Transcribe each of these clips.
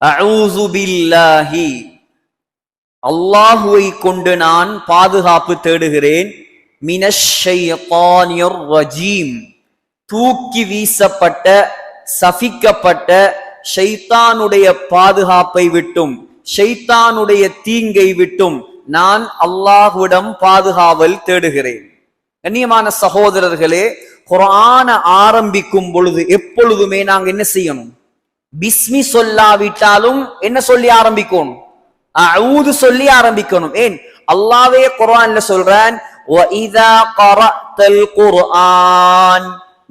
அஊது பில்லாஹி, அல்லாஹுவை கொண்டு நான் பாதுகாப்பு தேடுகிறேன், மினஷ் ஷைத்தானிர் ரஜீம், தூக்கி வீசப்பட்ட சபிக்கப்பட்ட ஷைத்தானுடைய பாதுகாப்பை விட்டும் ஷைத்தானுடைய தீங்கை விட்டும் நான் அல்லாஹ்விடம் பாதுகாவல் தேடுகிறேன். கண்ணியமான சகோதரர்களே, குர்ஆன ஆரம்பிக்கும் பொழுது எப்பொழுதுமே நாங்க என்ன செய்யணும்? பிஸ்மி சொல்லாவிட்டாலும் என்ன சொல்லி ஆரம்பிக்கணும்? அஊது சொல்லி ஆரம்பிக்கணும். ஏன்? அல்லாஹ்வே குர்ஆன்ல சொல்றான், வஇதா கரஅத்தல் குர்ஆன்,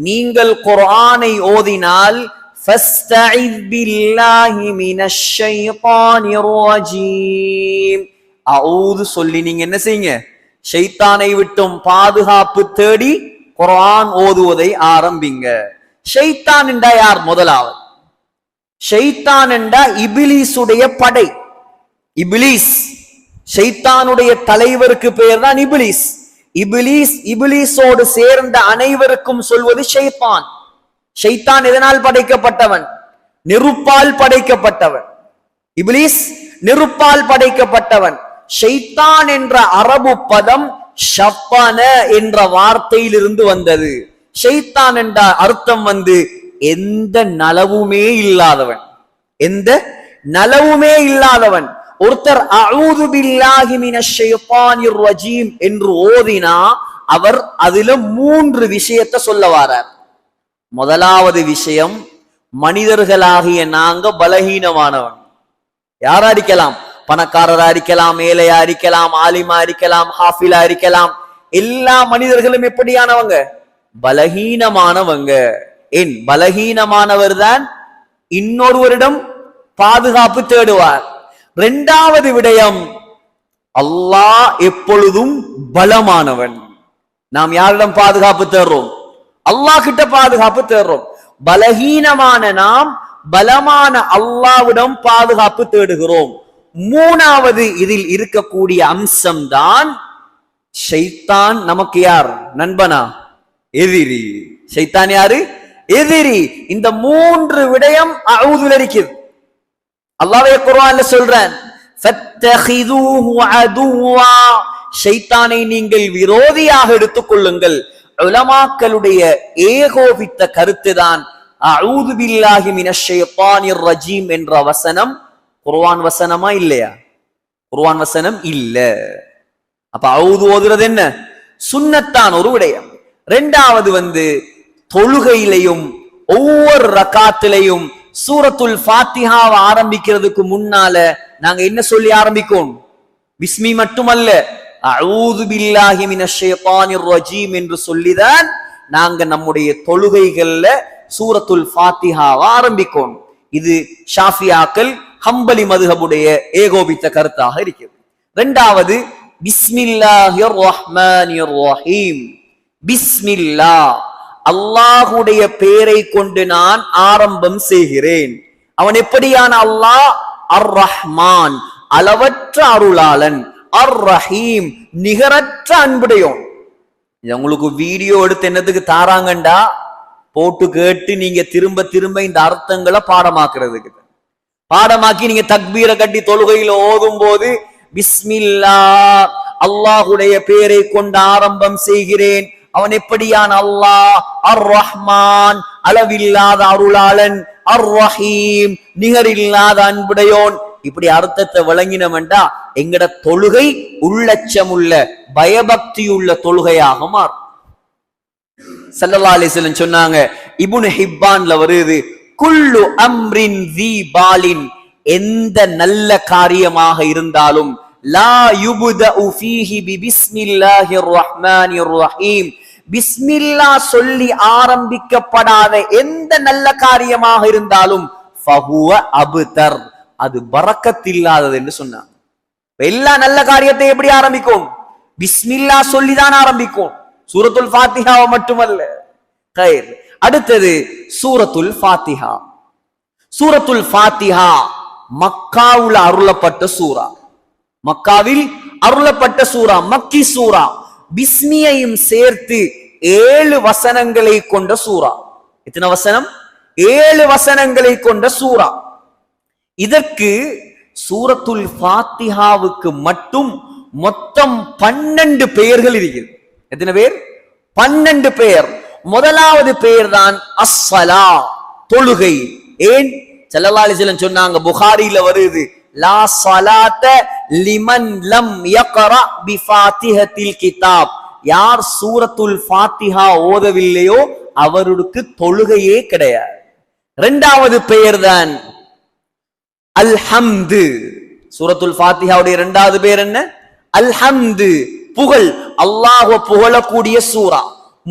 நீங்கள் குர்ஆனை ஓதினால் ஃபஸ்தஇஸ் பில்லாஹி மினஷ் ஷைத்தானிர் ரஜீம், அஊது சொல்லி நீங்க என்ன செய்யுங்க? ஷைத்தானை விட்டும் பாதுகாப்பு தேடி குர்ஆன் ஓதுவதை ஆரம்பிங்க. ஷைத்தான் என்றா யார்? முதலாவது ஷைத்தான் என்றா இபிலீசுடைய படை. இபிலீஸ், ஷைத்தானுடைய தலைவருக்கு பெயர் தான் இபிலீஸ். இபிலீஸோடு சேர்ந்த அனைவருக்கும் சொல்வது ஷைத்தான். ஷைத்தான் எதனால் படைக்கப்பட்டவன்? நெருப்பால் படைக்கப்பட்டவன். இபிலீஸ் நெருப்பால் படைக்கப்பட்டவன். ஷைத்தான் என்ற அரபு பதம் ஷப்பன என்ற வார்த்தையிலிருந்து வந்தது. ஷைத்தான் என்ற அர்த்தம் எந்த நலவுமே இல்லாதவன். எந்த நலவுமே இல்லாதவன். ஒருத்தர் அஊது பில்லாஹி மினஷ் ஷைத்தானிர் ரஜீம் என்று ஓதினா அவர் அதுல 3 விஷயத்தை சொல்ல வாரார். முதலாவது விஷயம், மனிதர்களாகிய நாங்க பலகீனமானவன். யாரா இருக்கலாம்? பணக்காரரா இருக்கலாம், ஏழையா இருக்கலாம், ஆலிமா இருக்கலாம், ஹாஃபிலா இருக்கலாம். எல்லா மனிதர்களும் எப்படியானவங்க? பலகீனமானவங்க. ஏன்? பலகீனமானவர் தான் இன்னொருவரிடம் பாதுகாப்பு தேடுவார். 2வது விடயம், அல்லாஹ் எப்பொழுதும் பலமானவன். நாம் யாரிடம் பாதுகாப்பு தேடுறோம்? அல்லாஹ் கிட்ட பாதுகாப்பு தேடுறோம். பலகீனமான நாம் பலமான அல்லாஹ்விடம் பாதுகாப்பு தேடுகிறோம். 3வது இதில் இருக்கக்கூடிய அம்சம் தான், ஷைத்தான் நமக்கு யார்? நண்பனா? எதிரி. ஷைத்தான் யாரு? எதிரி. இந்த 3 விடயம் அஊதுல இருக்குது. அல்லாஹ்வே குர்ஆன்ல சொல்றான், ஃபத்தஹிதூஹு அதுவா, ஷைத்தானை நீங்கள் விரோதியாக எடுத்துக் கொள்ளுங்கள். உலமாக்களுடைய ஏகோபித்த கருத்துதான் அஊது பில்லாஹி மினஷ் ஷைத்தானிர் ரஜீம் என்ற வசனம் குர்ஆன் வசனமா இல்லையா? குர்ஆன் வசனம் இல்ல. அப்ப அஊது ஓதுறது என்ன? சுன்னத்தான் ஒரு விடயம். 2வது தொழுகையிலையும் ஒவ்வொரு ரக்காத்திலையும் சூரத்துல் ஃபாத்திஹாவை ஆரம்பிக்கிறதுக்கு முன்னால நாங்க என்ன சொல்லி ஆரம்பிக்கோம்? பிஸ்மி மட்டுமல்ல, அஊது பில்லாஹி மினஷ் ஷைத்தானிர் ரஜீம் என்று சொல்லிதான் நாங்க நம்முடைய தொழுகைகள்ல சூரத்துல் ஃபாத்திஹாவை ஆரம்பிக்கோம். இது ஷாஃபியாக்கள் ஹம்பலி மதுஹபுடைய ஏகோபித்த கருத்தாக இருக்கிறது. 2வது பிஸ்மில்லாஹிர் ரஹ்மானிர் ரஹீம். பிஸ்மில்லாஹ், அல்லாஹுடைய பெயரை கொண்டு நான் ஆரம்பம் செய்கிறேன். அவன் எப்படியான அல்லாஹ்? அர் ரஹ்மான், அளவற்ற அருளாளன். அர் ரஹீம், நிகரற்ற அன்புடையோன். உங்களுக்கு வீடியோ எடுத்து என்னதுக்கு தாராங்கண்டா போட்டு கேட்டு நீங்க திரும்ப திரும்ப இந்த அர்த்தங்களை பாடமாக்குறதுக்கு. பாடமாக்கி நீங்க தக்பீரை கட்டி தொழுகையில ஓதும் போது பிஸ்மில்லா, அல்லாஹுடைய பெயரை கொண்டு ஆரம்பம் செய்கிறேன், அவன் எப்படியான அல்லாஹ்? அர் ரஹ்மான், அளவில்லாத அருளாளன். அர் ரஹீம், நிகரில்லாத அன்புடையோன். இப்படி அர்த்தத்தை விளங்கினவன்டா எங்கட தொழுகை உள்ளச்சமுள்ள பயபக்தியுள்ள தொழுகையாக மாறும். ஸல்லல்லாஹு அலைஹி வஸல்லம் சொன்னாங்க, இப்னு ஹிப்பான்ல வருது, குல்லு அம்ரின் ஸீ பாலின், எந்த நல்ல காரியமாக இருந்தாலும் லா யுப்தஉ ஃபீஹி பிஸ்மில்லாஹிர் ரஹ்மானிர் ரஹீம், பிஸ்மில்லாஹ் சொல்லி ஆரம்பிக்கப்படாத எந்த நல்ல காரியமாக இருந்தாலும் ஃபஹுவ அப்தர், அது பரக்கத் இல்லாதது என்று சொன்னாங்க. எல்லா நல்ல காரியத்தை எப்படி ஆரம்பிக்கும்? பிஸ்மில்லாஹ் சொல்லிதான் ஆரம்பிக்கும். சூரத்துல் ஃபாத்திஹாவை மட்டுமல்ல. கைர். அடுத்தது சூரத்துல் ஃபாத்திஹா. சூரத்துல் ஃபாத்திஹா மக்காவில் அருளப்பட்ட சூரா. மக்காவில் அருளப்பட்ட சூரா, மக்கி சூரா. பிஸ்மியையும் சேர்த்து 7 வசனங்களை கொண்ட சூரா. எத்தனை வசனம்? 7 வசனங்களை கொண்ட சூரா. இதற்கு சூரத்துல் ஃபாத்திஹாவுக்கு மட்டும் மொத்தம் 12 பெயர்கள் இருக்கிறது. எத்தனை பேர்? 12 பெயர். முதலாவது பெயர் தான் அஸ்ஸலா, தொழுகை. ஏன்? ஸல்லல்லாஹு அலைஹி வஸல்லம் சொன்னாங்க, புகாரில வருது, லா ஸலாத லிமன் லம் யக்ரா பிஃபாத்திஹத்தில் கிதாப். யார் சூரத்துல் ஃபாத்திஹா ஓதவில்லையோ அவருக்கு தொழுகையே கிடையாது. இரண்டாவது பெயர் தான் அல்ஹம்து. சூரத்துல் ஃபாத்திஹாவுடைய இரண்டாவது பெயர் என்ன? அல்ஹம்து, புகழ், அல்லாஹ்வை புகழக்கூடிய சூரா.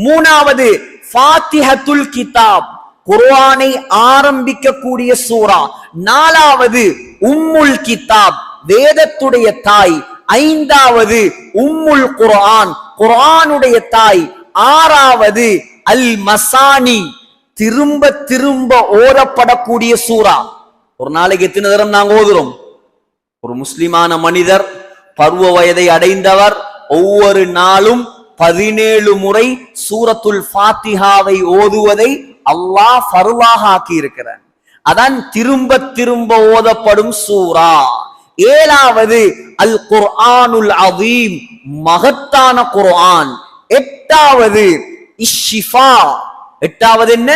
மூணாவது ஃபாத்திஹத்துல் கிதாப், குர்ஆனை ஆரம்பிக்கக்கூடிய சூரா. நாலாவது உம்முல் கிதாப், வேதத்துடைய தாய். ஐந்தாவது உம்முல் குர்ஆன், குர்ஆனுடைய தாய். ஆறாவது அல் மசானி, திரும்ப திரும்ப ஓதப்படக்கூடிய சூரா. ஒரு நாளைக்கு எத்தனை தரம் நாங்க ஓதுறோம்? ஒரு முஸ்லிமான மனிதர், பருவ வயதை அடைந்தவர், ஒவ்வொரு நாளும் 17 முறை சூரத்துல் ஃபாத்திஹாவை ஓதுவதை அல்லாஹ் ஃபர்லாக ஆக்கி இருக்கிறார். அதான் திரும்ப திரும்ப ஓதப்படும் சூரா. ஏழாவது அல் குர்ஆனுல் அதீம், மகத்தான குர்ஆன். எட்டாவது இஷ்ஷிஃபா, எட்டாவது என்ன?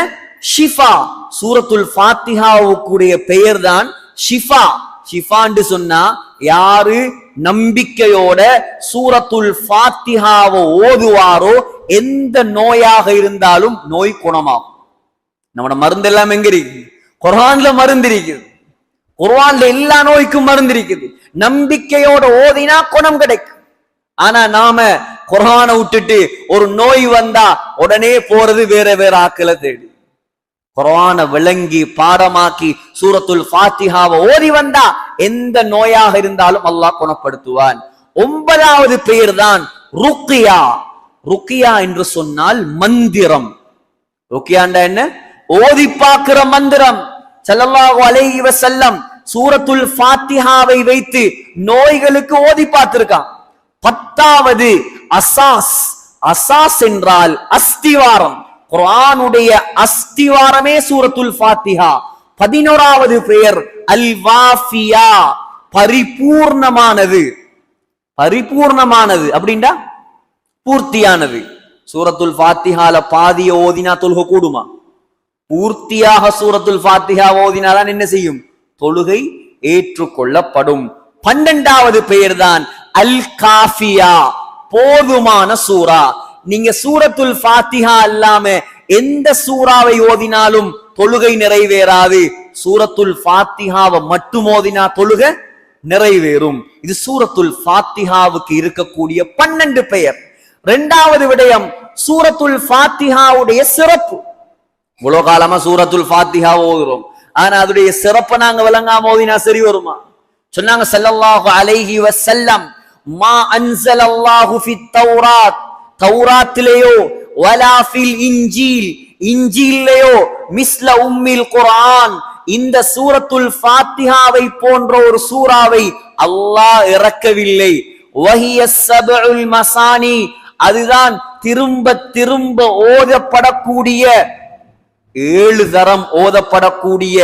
ஷிஃபா. சூரத்துல் ஃபாத்திஹாவுக்குடைய பெயர் தான் ஷிஃபா. ஷிஃபான்னு சொன்னா யாரு நம்பிக்கையோட சூரத்துல் ஃபாத்திஹாவை ஓதுவாரோ எந்த நோயாக இருந்தாலும் நோய் குணமாகும். நம்மட மருந்து எல்லாம் எங்க இருக்குது? குர்ஆன்ல மருந்து இருக்குது. குர்ஆன்ல எல்லா நோய்க்கும் மருந்து இருக்குது. நம்பிக்கையோட ஓதினா குணம் கிடைக்கும். ஆனா நாம குர்ஆனை விட்டுட்டு ஒரு நோய் வந்தா உடனே போறது வேற வேற ஆக்களை தேடி. குர்ஆனை விளங்கி பாடமாக்கி சூரத்துல் ஃபாத்திஹாவை ஓதி வந்தா எந்த நோயாக இருந்தாலும் அல்லாஹ் குணப்படுத்துவான். 9வது பெயர் தான் ருக்கியா. ருக்கியா என்று சொன்னால் மந்திரம். ருக்கியாண்டா என்ன? ஓதி பார்க்கிற மந்திரம். ஸல்லல்லாஹு அலைஹி வஸல்லம் சூரத்துல் ஃபாத்திஹாவை வைத்து நோய்களுக்கு ஓதி பார்த்திருக்கான். 10வது அசாஸ். அசாஸ் என்றால் அஸ்திவாரம். குர்ஆனுடைய அஸ்திவாரமே சூரத்துல் ஃபாத்திஹா. 11வது பெயர் அல் வாஃபியா, பரிபூர்ணமானது. பரிபூர்ணமானது அப்படின்னா பூர்த்தியானது. சூரத்துல் ஃபாத்திஹால பாதிய ஓதினா தொழுகை கூடுமா? பூர்த்தியாக சூரத்துல் ஃபாத்திஹா ஓதினாதான் என்ன செய்யும்? தொழுகை ஏற்றுக்கொள்ளப்படும். 12வது பெயர் தான் அல் காஃபியா, போதுமான சூரா. நீங்க சூரத்துல் ஃபாத்திஹா அல்லாம எந்த சூறாவை ஓதினாலும் தொழுகை நிறைவேறாது. சூரத்துல் ஃபாத்திஹாவை மட்டும் ஓதினா தொழுகை நிறைவேறும். இது சூரத்துல் ஃபாத்திஹாவுக்கு இருக்கக்கூடிய 12 பெயர். இரண்டாவது விடயம் சூரத்துல் ஃபாத்திஹாவுடைய சிறப்பு. இவ்வளவு காலமா சூரத்துல் ஃபாத்திஹா ஓதுறோம், ஆனா அதோடைய சிறப்பை நாங்க விளங்காம ஓதினா சரி வருமா? சொன்னாங்க ஸல்லல்லாஹு அலைஹி வஸல்லம், மா அன்ஸலல்லாஹு ஃபித் தௌராத், தௌராத்திலேயோ வலா ஃபில் இன்ஜீல், இன்ஜீல்லையோ மிஸ்ல உம்மில் குர்ஆன், இந்த சூரத்துல் ஃபாத்திஹாவை போன்ற ஒரு சூறாவை அல்லாஹ் இறக்கவில்லை. வஹிய ஸபஉல் மசானி, அதுதான் திரும்ப திரும்ப ஓதப்படக்கூடிய 7 தரம் ஓதப்படக்கூடிய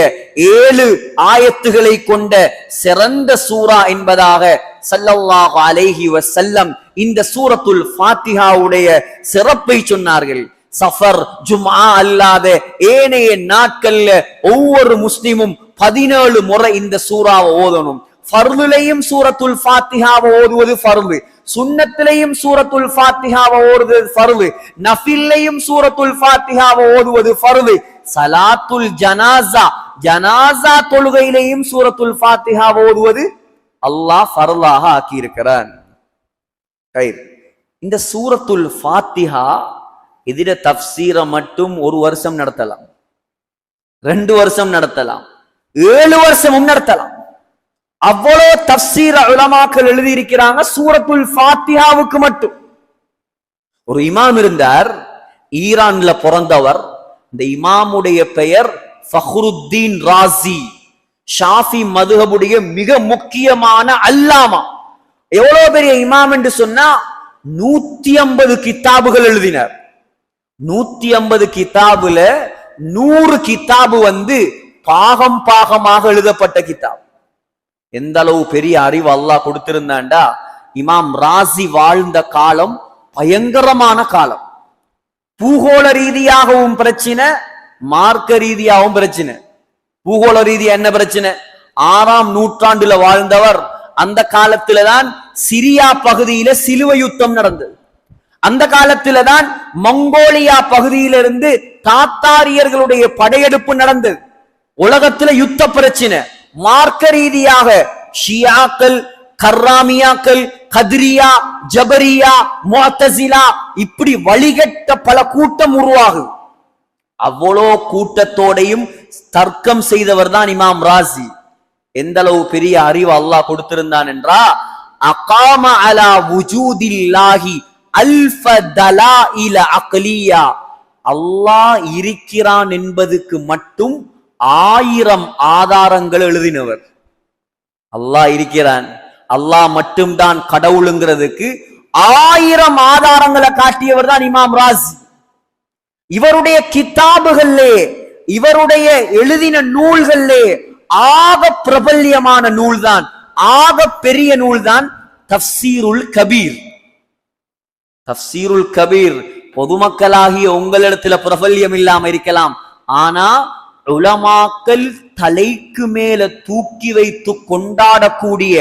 7 ஆயத்துகளை கொண்ட சிறந்த சூரா என்பதாக ஸல்லல்லாஹு அலைஹி வஸல்லம் இந்த சூரத்துல் ஃபாத்திஹாவுடைய சிறப்பை சொன்னார்கள். சஃபர், ஜும்ஆ அல்லாத ஏனைய நாட்கள்ல ஒவ்வொரு முஸ்லிமும் 17 முறை இந்த சூறாவை ஓதணும். ஃபர்லுலையும் சூரத்துல் ஃபாத்திஹாவை ஓதுவது ஃபர்லு, சுன்னத்திலையும் சூரத்துல் ஃபாத்திஹாவை ஓதுவது ஃபர்லு, நஃபில்லையும் சூரத்துல் ஃபாத்திஹாவை ஓதுவது ஃபர்லு, ஸலாத்துல் ஜனாஸா, ஜனாஸா தொழுகையிலையும் சூரத்துல் ஃபாத்திஹாவை ஓதுவது அல்லாஹ் ஃபர்லாக ஆக்கி இருக்கிறான். இந்த சூரத்துல் ஃபாத்திஹா இதில தஃப்சீரை மட்டும் 1 வருஷம் நடத்தலாம், 2 வருஷம் நடத்தலாம், 7 வருஷமும் நடத்தலாம். அவ்வளவு தஃப்சீர் உலமாக்கள் எழுதி இருக்கிறாங்க சூரத்துல் ஃபாத்திஹாவுக்கு மட்டும். ஒரு இமாம் இருந்தார், ஈரான்ல பிறந்தவர். இந்த இமாமுடைய பெயர் ஃபஹ்ருத்தீன் ராஸி, ஷாஃபி மதுஹபுடைய மிக முக்கியமான அல்லாமா. எவ்வளவு பெரிய இமாம் என்று சொன்னா 150 கிதாபுகள் எழுதினார். 150 கிதாபுல 100 கிதாபு பாகம் பாகமாக எழுதப்பட்ட கிதாப். எந்த அளவு பெரிய அறிவு அல்லாஹ் கொடுத்திருந்தாண்டா, இமாம் ராசி வாழ்ந்த காலம் பயங்கரமான காலம். பூகோள ரீதியாகவும் பிரச்சனை, மார்க்க ரீதியாகவும் பிரச்சனை. பூகோள ரீதியா என்ன பிரச்சனை? 6ஆம் நூற்றாண்டுல வாழ்ந்தவர். அந்த காலத்துல தான் சிரியா பகுதியில சிலுவை யுத்தம் நடந்தது. அந்த காலத்துல தான் மங்கோலியா பகுதியிலிருந்து தாத்தாரியர்களுடைய படையெடுப்பு நடந்தது. உலகத்துல யுத்த பிரச்சனை. மார்க்க ரீதியாக ஷியாக்கள், கர்ராமியாக்கள், கத்ரியா, ஜபரியா, முஅத்தசிலா இப்படி வழிகட்ட பல கூட்டம் உருவாகுது. அவ்வளோ கூட்டத்தோடையும் தர்க்கம் செய்தவர் தான் இமாம் ராசி. எந்த அளவு பெரிய அறிவு அல்லாஹ் கொடுத்திருந்தான் என்றா, அகாம அலா வுஜூதில்லாஹி அல்ஃப தலாயில அக்லியா, அல்லாஹ் இருக்கிறான் என்பதுக்கு மட்டும் 1000 ஆதாரங்கள் எழுதினவர். அல்லாஹ் இருக்கிறான், அல்லாஹ் மட்டும்தான் கடவுளுங்கிறதுக்கு 1000 ஆதாரங்களை காட்டியவர் தான் இமாம் ராசி. இவருடைய கிதாபுகளே, இவருடைய எழுதின நூல்களே ஆக பிரபல்யமான நூல் தான், ஆக பெரிய நூல் தான் தஃப்சீருல் கபீர். தஃப்சீருல் கபீர் பொதுமக்களாகிய உங்களிடத்துல பிரபல்யம் இல்லாம இருக்கலாம், ஆனா உலமாக்கள் தலைக்கு மேல தூக்கி வைத்து கொண்டாடக்கூடிய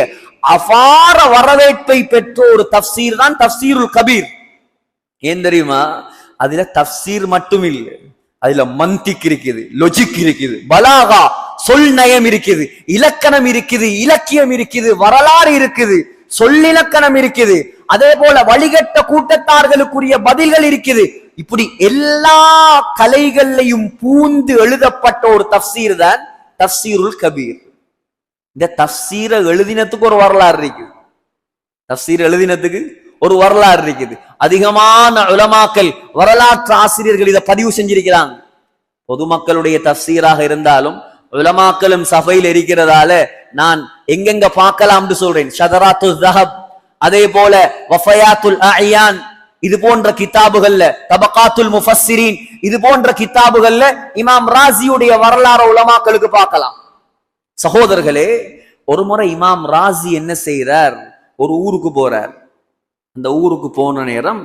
அபார வரவேற்பை பெற்ற ஒரு தஃப்சீர் தான் தஃப்சீருல் கபீர். ஏன் தெரியுமா? அதுல தஃப்சீர் மட்டும் இல்லை, அதுல மந்திக் இருக்குது, லொஜிக் இருக்குது, பலாகா சொல் நயம் இருக்குது, இலக்கணம் இருக்குது, இலக்கியம் இருக்குது, வரலாறு இருக்குது, சொல்லிலக்கணம் இருக்குது, அதே போல வழிகட்ட கூட்டத்தார்களுக்குரிய பதில்கள் இருக்குது. இப்படி எல்லா கலைகளையும் பூந்து எழுதப்பட்ட ஒரு தஃப்சீர் தான் தஃப்சீருல் கபீர். இந்த தஃப்சீரை எழுதினத்துக்கு ஒரு வரலாறு இருக்குது. தஃப்சீர் எழுதினத்துக்கு ஒரு வரலாறு இருக்குது. அதிகமான உலமாக்கள், வரலாற்று ஆசிரியர்கள் இதை பதிவு செஞ்சிருக்கிறாங்க. பொதுமக்களுடைய தஃப்சீராக இருந்தாலும் உலமாக்களும் சபையில் இருக்கிறதால நான் எங்கெங்க பார்க்கலாம்னு சொல்றேன். ஷதராத்து ஸஹப், அதே போல வஃபயாத்துல் அயான், இது போன்ற கிதாபுகள்ல தபகாத்துல் முஃபஸ்ஸிரீன், இது போன்ற கிதாபுகள்ல இமாம் ராசியுடைய வரலாறு உலமாக்களுக்கு பார்க்கலாம். சகோதரர்களே, ஒரு முறை இமாம் ராசி என்ன செய்யறார்? ஒரு ஊருக்கு போறார். அந்த ஊருக்கு போன நேரம்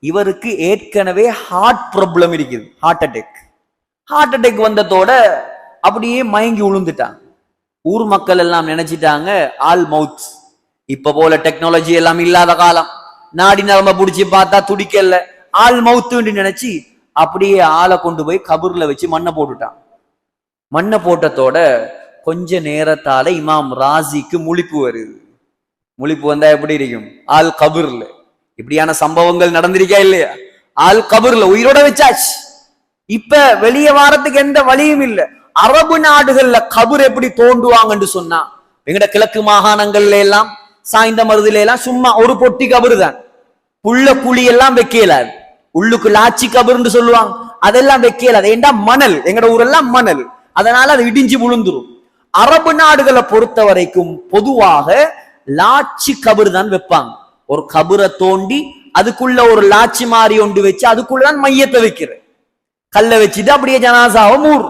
இவருக்கு ஏற்கனவே ஹார்ட் ப்ராப்ளம் இருக்குது, ஹார்ட் அட்டாக். ஹார்ட் அட்டாக் வந்ததோட அப்படியே மயங்கி விழுந்துட்டாங்க. ஊர் மக்கள் எல்லாம் நினைச்சிட்டாங்க ஆல் மவுத். இப்ப போல டெக்னாலஜி எல்லாம் இல்லாத காலம், நாடி நரம்ப புடிச்சு பார்த்தா துடிக்கல, ஆள் மவுத்துன்னு நினைச்சு அப்படியே ஆளை கொண்டு போய் கபூர்ல வச்சு மண்ணை போட்டுட்டான். மண்ணை போட்டதோட கொஞ்ச நேரத்தால இமாம் ராசிக்கு முழிப்பு வருது. முழிப்பு வந்தா எப்படி இருக்கும்? ஆள் கபூர்ல. இப்படியான சம்பவங்கள் நடந்திருக்கா இல்லையா? ஆள் கபூர்ல உயிரோட வச்சாச்சு. இப்ப வெளியே வாரத்துக்கு எந்த வழியும் இல்லை. அரபு நாடுகள்ல கபூர் எப்படி தோண்டுவாங்கன்னு சொன்னா, எங்கட கிழக்கு மாகாணங்கள்ல எல்லாம் சாய்ந்த மருதுல எல்லாம் சும்மா ஒரு பொட்டி கபரு தான், புள்ள குழி எல்லாம் வைக்கலாது. உள்ளுக்கு லாச்சி கபருன்னு சொல்லுவாங்க, அதெல்லாம் வைக்கலாது. ஏண்டா மணல், எங்கட ஊரெல்லாம் மணல், அதனால அது இடிஞ்சு விழுந்துரும். அரபு நாடுகளை பொறுத்த வரைக்கும் பொதுவாக லாச்சி கபரு தான் வைப்பாங்க. ஒரு கபரை தோண்டி அதுக்குள்ள ஒரு லாச்சி மாறி ஒன்று வச்சு அதுக்குள்ளதான் மையத்தை வைக்கிற, கல்ல வச்சுட்டு அப்படியே ஜனாசாவை மூர்.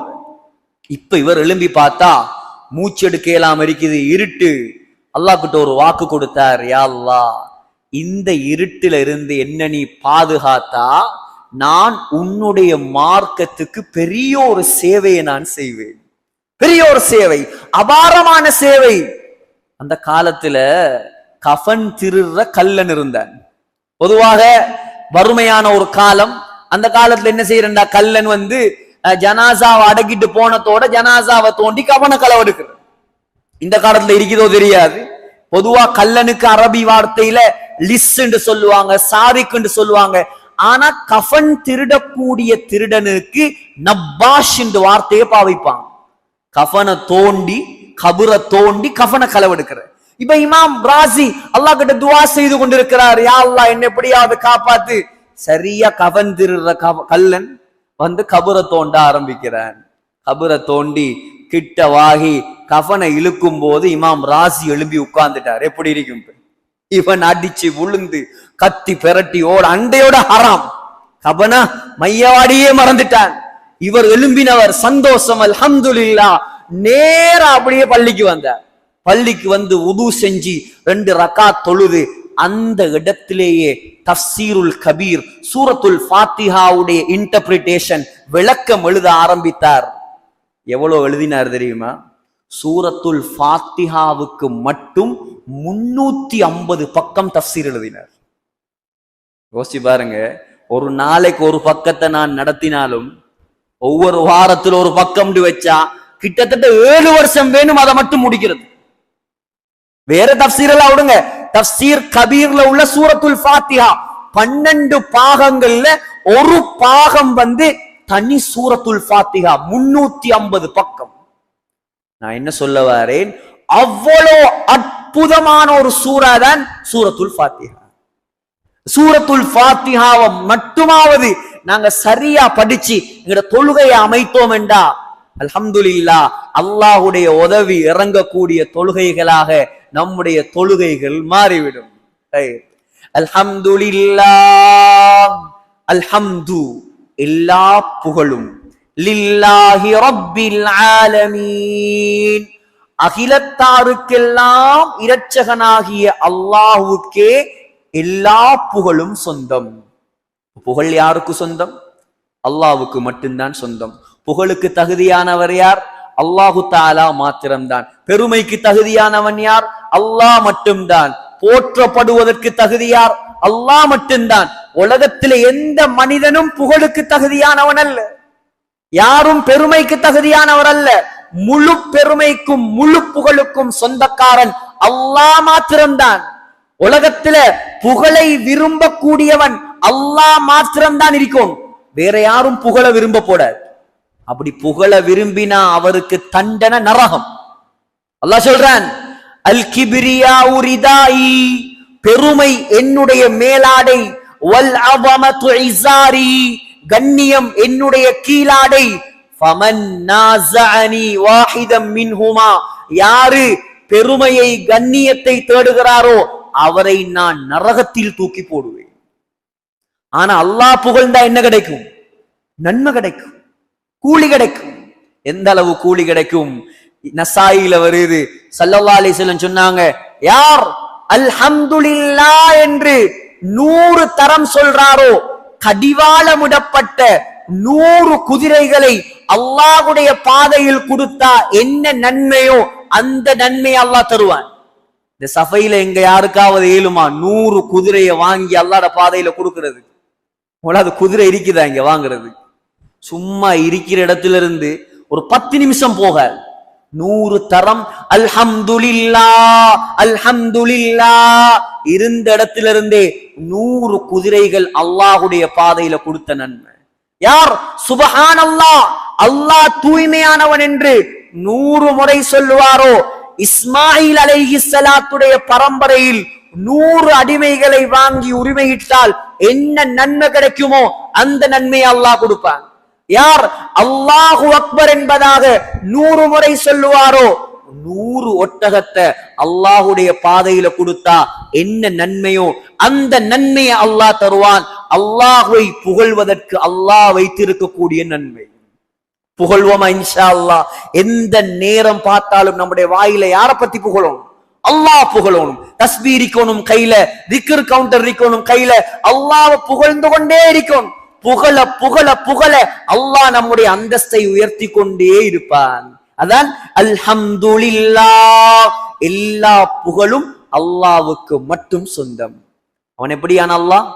இப்ப இவர் எழும்பி பார்த்தா மூச்செடுக்க இயலாம இருக்குது, இருட்டு. அல்லாஹ் கிட்ட ஒரு வாக்கு கொடுத்தார், யா அல்லாஹ், இந்த இருட்டுல இருந்து என்ன நீ பாதுகாத்தா நான் உன்னுடைய மார்க்கத்துக்கு பெரிய ஒரு சேவையை நான் செய்வேன். பெரிய ஒரு சேவை, அபாரமான சேவை. அந்த காலத்துல கஃன் திருற கல்லன் இருந்தான். பொதுவாக வறுமையான ஒரு காலம். அந்த காலத்துல என்ன செய்யறா, கல்லன் வந்து ஜனாசாவை அடக்கிட்டு போனதோட ஜனாசாவை தோண்டி கஃனை களவெடுக்கிற. இந்த காலத்துல இருக்குதோ தெரியாது. பொதுவா கல்லனுக்கு அரபி வார்த்தையில லிஸ் என்று சொல்லுவாங்க, சாரிக் என்று சொல்லுவாங்க. ஆனா கஃன் திருடக்கூடிய திருடனுக்கு நப்பாஷ் என்ற வார்த்தையை பாவிப்பாங்க. கஃனை தோண்டி, கபரை தோண்டி கஃனை களவெடுக்கிற. இப்ப இமாம் ராசி அல்லாஹ் கிட்ட துவா செய்து கொண்டிருக்கிறார், யா அல்லாஹ் என்ன எப்படியாவது காப்பாத்து. சரியா கஃன் திருடுற கல்லன் வந்து கபரை தோண்ட ஆரம்பிக்கிறான். கபரை தோண்டி கிட்ட வாகி கஃனை இழுக்கும் போது இமாம் ராசி எழும்பி உட்கார்ந்துட்டார். எப்படி இருக்கும்? இவன் அடிச்சு விழுந்து கத்தி பெரட்டி ஓட அண்டையோட ஹராம். கபனா மையவாடியே மறந்துட்டான். இவர் எழும்பினவர் சந்தோஷம், அல்ஹம்துலில்லாஹ் நேரா அப்படியே பள்ளிக்கு வந்தார். பள்ளிக்கு வந்து உது செஞ்சு 2 ரக்காத் தொழுது அந்த இடத்திலேயே தஃப்சீருல் கபீர் சூரத்துல் ஃபாத்திஹாவுடைய இன்டர்பிரிட்டேஷன் விளக்கம் எழுத ஆரம்பித்தார். எவ்வளவு எழுதினார் தெரியுமா? சூரத்துல் ஃபாத்திஹாவுக்கு மட்டும் 350 பக்கம் தஃப்சீர் எழுதினார். யோசிச்சு பாருங்க, ஒரு நாளைக்கு ஒரு பக்கத்தை நான் நடத்தினாலும் ஒவ்வொரு வாரத்தில் ஒரு பக்கம் வச்சா கிட்டத்தட்ட 7 வருஷம் வேணும் அதை மட்டும் முடிக்கிறது. வேற தஃப்சீர் எல்லாம் விடுங்க, தஃப்சீர் கபீர்ல உள்ள சூரத்துல் ஃபாத்திஹா 12 பாகங்கள்ல ஒரு பாகம் வந்து தனி சூரத்துல் ஃபாத்திஹா 350 பக்கம். நான் என்ன சொல்ல வரேன், அவ்வளோ அற்புதமான ஒரு சூரா தான் சூரத்துல் ஃபாத்திஹா. சூரத்துல் ஃபாத்திஹாவை மட்டுமாவது நாங்க சரியா படிச்சு எங்கட தொழுகையை அமைத்தோம் என்றா அல்ஹம்துலில்லாஹ் அல்லாஹ்வுடைய உதவி இறங்கக்கூடிய தொழுகைகளாக நம்முடைய தொழுகைகள் மாறிவிடும். அல்ஹம்துலில்லாஹ், அல்ஹம்து எல்லா புகழும், லில்லாஹி ரப்பில் ஆலமீன் அகிலத்தாருக்கெல்லாம் இரட்சகனாகிய அல்லாஹ்வுக்கே எல்லா புகழும் சொந்தம். புகழ் யாருக்கு சொந்தம்? அல்லாஹ்வுக்கு மட்டும்தான் சொந்தம். புகழுக்கு தகுதியானவர் யார்? அல்லாஹு தஆலா மாத்திரம்தான். பெருமைக்கு தகுதியானவன் யார்? அல்லாஹ் மட்டும்தான். போற்றப்படுவதற்கு தகுதியார்? அல்லாஹ் மட்டும்தான். உலகத்திலே எந்த மனிதனும் புகழுக்கு தகுதியானவன் அல்ல. யாரும் பெருமைக்கு தகுதியானவர் அல்ல. முழு பெருமைக்கும் முழு புகழுக்கும் சொந்தக்காரன் அல்லாஹ் மாத்திரம்தான். உலகத்தில புகழை விரும்பக்கூடியவன் அல்லாஹ் மாத்திரம்தான் இருக்கும். வேற யாரும் புகழ விரும்ப போடாது. அப்படி புகழ விரும்பினா அவருக்கு தண்டனை நரகம். அல்லாஹ் சொல்றான், அல் கிப்ரியா ரிதாயி, பெருமை என்னுடைய மேலாடை, வல் அஸமது இஸாரி, கண்ணியம் என்னுடைய கீழாடை, ஃபமன் நாஸஅனி வாஹிதம் மின்ஹுமா, யாரு பெருமையை கண்ணியத்தை தேடுகிறாரோ அவரை நான் நரகத்தில் தூக்கி போடுவேன். ஆனா அல்லாஹ் புகழ்ந்தா என்ன கிடைக்கும்? நன்மை கிடைக்கும், கூலி கிடைக்கும். எந்த அளவு கூலி கிடைக்கும்? நசாயில வருது, ஸல்லல்லாஹு அலைஹி வஸல்லம் சொன்னாங்க, யார் அல்ஹம்துலில்லாஹ் என்று 100 தரம் சொல்றாரோ கடிவாளமிடப்பட்ட 100 குதிரைகளை அல்லாஹ்வுடைய பாதையில் கொடுத்தா என்ன நன்மையோ அந்த நன்மையை அல்லாஹ் தருவான். இந்த சஃபையில எங்க யாருக்காவது ஏழுமா 100 குதிரையை வாங்கி அல்லாஹ்வுடைய பாதையில கொடுக்கிறது? அது குதிரை இருக்குதா இங்க வாங்குறது? சும்மா இருக்கிற இடத்துல இருந்து ஒரு 10 நிமிஷம் போக 100 தரம் அல்ஹம்துலில்லாஹ் அல்ஹம்துலில்லாஹ் இருந்த இடத்துல இருந்தே 100 குதிரைகள் அல்லாஹ்வுடைய பாதையில கொடுத்த நன்மை. யார் சுப்ஹானல்லாஹ் அல்லாஹ் தூய்மையானவன் என்று 100 முறை சொல்லுவாரோ, இஸ்மாயில் அலைஹிஸ்ஸலாத்துடைய பரம்பரையில் 100 அடிமைகளை வாங்கி உரிமையிட்டால் என்ன நன்மை கிடைக்குமோ அந்த நன்மையை அல்லாஹ் கொடுப்பான். யார் அல்லாஹு அக்பர் என்பதாக 100 முறை சொல்லுவாரோ 100 ஒட்டகத்தை அல்லாஹுடைய பாதையில கொடுத்தா என்ன நன்மையோ அந்த நன்மையை அல்லாஹ் தருவான். அல்லாஹ்வை புகழ்வதற்கு அல்லாஹ் வைத்திருக்கக்கூடிய நன்மை. புகழ்வோமா இன்ஷா அல்லாஹ். எந்த நேரம் பார்த்தாலும் நம்முடைய வாயில யாரை பத்தி புகழும்? அல்லாஹ் புகழணும். தஸ்பீஹ் இருக்கணும் கையில, திக்ர் கவுண்டர் இருக்கணும் கையில, அல்லாஹ்வை புகழ்ந்து கொண்டே இருக்கணும். புகழ புகழ புகழ அல்லாஹ் நம்முடைய அந்தஸ்தை உயர்த்தி கொண்டே இருப்பான். அதான் அல்ஹம்துலில்லாஹ், எல்லா புகழும் அல்லாஹ்வுக்கு மட்டும் சொந்தம். அவன் எப்படியான அல்லாஹ்?